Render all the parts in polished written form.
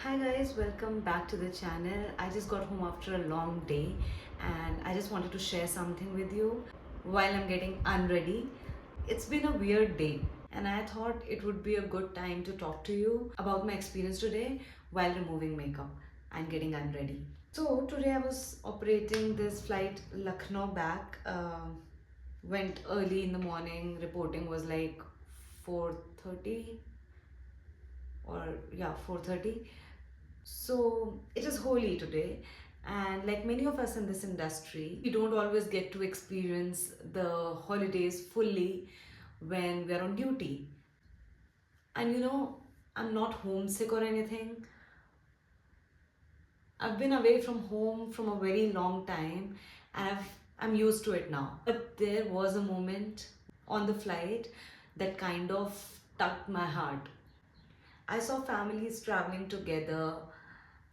Hi guys, welcome back to the channel. I just got home after a long day and I just wanted to share something with you while I'm getting unready. It's been a weird day and I thought it would be a good time to talk to you about my experience today while removing makeup and getting unready. So today I was operating this flight Lucknow back. Went early in the morning. Reporting was like 4:30 or yeah 4:30. So it is Holi today, and like many of us in this industry, we don't always get to experience the holidays fully when we're on duty. And I'm not homesick or anything. I've been away from home from a very long time, and I'm used to it now. But there was a moment on the flight that kind of tugged my heart. I saw families traveling together,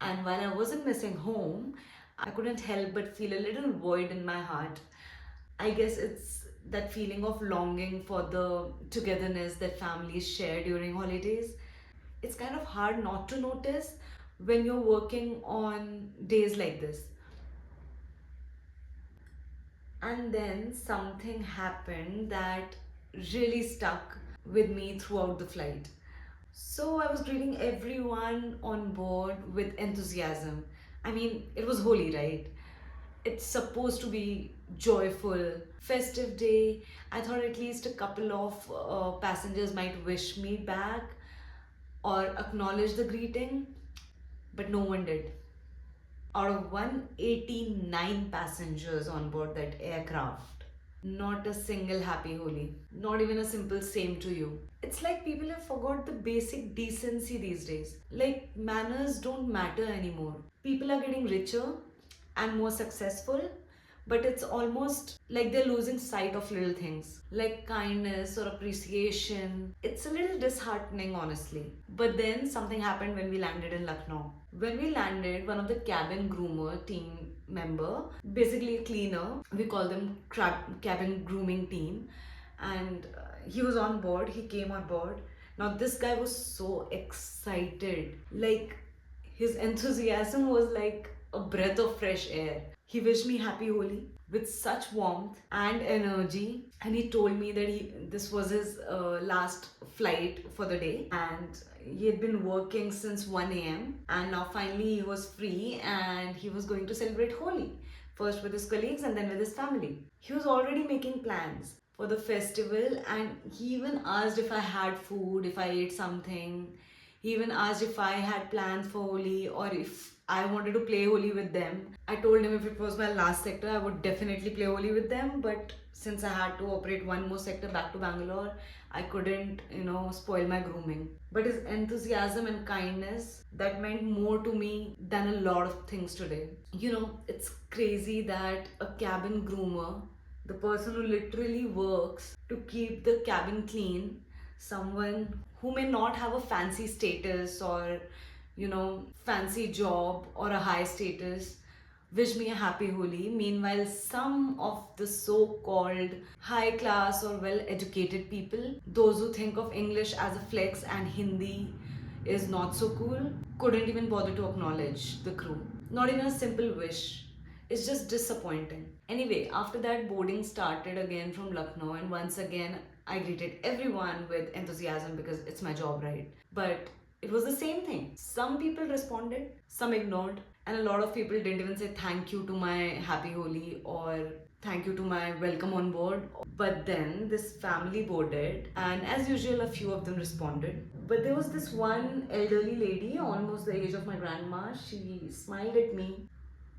and while I wasn't missing home, I couldn't help but feel a little void in my heart. I guess it's that feeling of longing for the togetherness that families share during holidays. It's kind of hard not to notice when you're working on days like this. And then something happened that really stuck with me throughout the flight. So I was greeting everyone on board with enthusiasm. I mean, it was holy, right? It's supposed to be joyful, festive day. I thought at least a couple of passengers might wish me back or acknowledge the greeting, but no one did. Out of 189 passengers on board that aircraft, not a single happy Holi, not even a simple same to you. It's like people have forgot the basic decency these days. Like manners don't matter anymore. People are getting richer and more successful, but it's almost like they're losing sight of little things like kindness or appreciation. It's a little disheartening, honestly. But then something happened when we landed in Lucknow. When we landed, one of the cabin groomer team member, basically a cleaner, we call them cabin grooming team, and he was on board. He came on board. Now this guy was so excited, like his enthusiasm was like a breath of fresh air. He wished me happy Holi with such warmth and energy, and he told me that this was his last flight for the day, and he had been working since 1 a.m. and now finally he was free and he was going to celebrate Holi, first with his colleagues and then with his family. He was already making plans for the festival, and he even asked if I had food, if I ate something. He even asked if I had plans for Holi or if I wanted to play Holi with them. I told him if it was my last sector, I would definitely play Holi with them. But since I had to operate one more sector back to Bangalore, I couldn't, spoil my grooming. But his enthusiasm and kindness, that meant more to me than a lot of things today. It's crazy that a cabin groomer, the person who literally works to keep the cabin clean, someone who may not have a fancy status or fancy job or a high status, wish me a happy Holi. Meanwhile, some of the so-called high class or well educated people, those who think of English as a flex and Hindi is not so cool, couldn't even bother to acknowledge the crew. Not even a simple wish. It's just disappointing. Anyway, after that, boarding started again from Lucknow, and once again, I greeted everyone with enthusiasm because it's my job, right? But it was the same thing. Some people responded, some ignored, and a lot of people didn't even say thank you to my happy Holi or thank you to my welcome on board. But then this family boarded, and as usual, a few of them responded. But there was this one elderly lady, almost the age of my grandma. She smiled at me,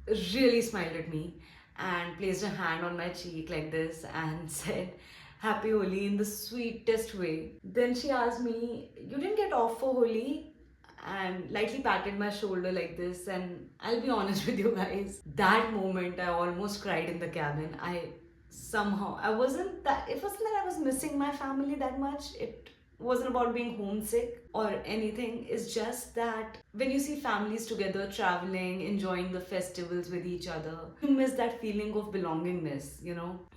really smiled at me, and placed her hand on my cheek like this and said, Happy Holi in the sweetest way. Then she asked me, You didn't get off for Holi? And lightly patted my shoulder like this. And I'll be honest with you guys, that moment I almost cried in the cabin. It wasn't that I was missing my family that much. It wasn't about being homesick or anything. It's just that when you see families together traveling, enjoying the festivals with each other, you miss that feeling of belongingness.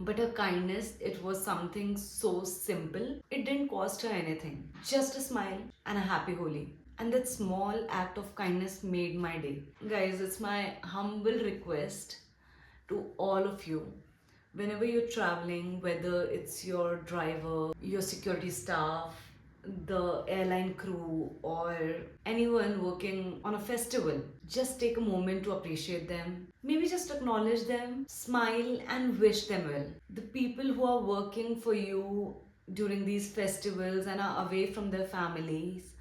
But her kindness, it was something so simple. It didn't cost her anything. Just a smile and a happy Holi. And that small act of kindness made my day. Guys, it's my humble request to all of you, whenever you're traveling, whether it's your driver, your security staff, the airline crew, or anyone working on a festival, just take a moment to appreciate them. Maybe just acknowledge them, smile, and wish them well. The people who are working for you during these festivals and are away from their families,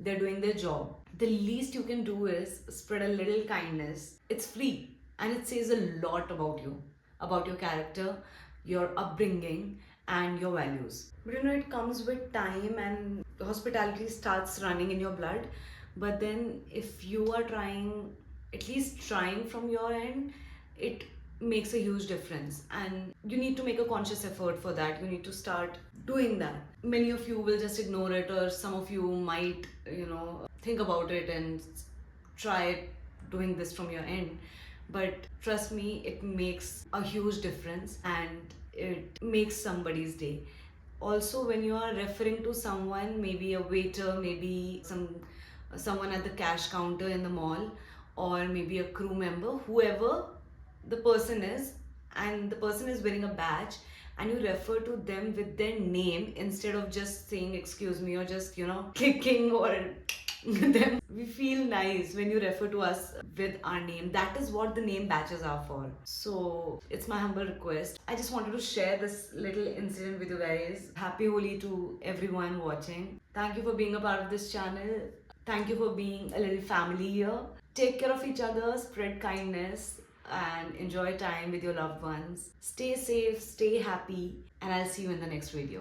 they're doing their job. The least you can do is spread a little kindness. It's free and it says a lot about you, about your character, your upbringing, and your values. But you know, it comes with time and hospitality starts running in your blood. But then, if you are trying, at least trying from your end, it makes a huge difference. And you need to make a conscious effort for that. You need to start doing that. Many of you will just ignore it, or some of you might, think about it and try doing this from your end. But trust me, it makes a huge difference and it makes somebody's day. Also, when you are referring to someone, maybe a waiter, maybe someone at the cash counter in the mall, or maybe a crew member, whoever the person is, and the person is wearing a badge, and you refer to them with their name instead of just saying excuse me, or just clicking or them. We feel nice when you refer to us with our name. That is what the name badges are for. So it's my humble request. I just wanted to share this little incident with you guys. Happy Holi to everyone watching. Thank you for being a part of this channel. Thank you for being a little family here. Take care of each other, spread kindness, and enjoy time with your loved ones. Stay safe, stay happy, and I'll see you in the next video.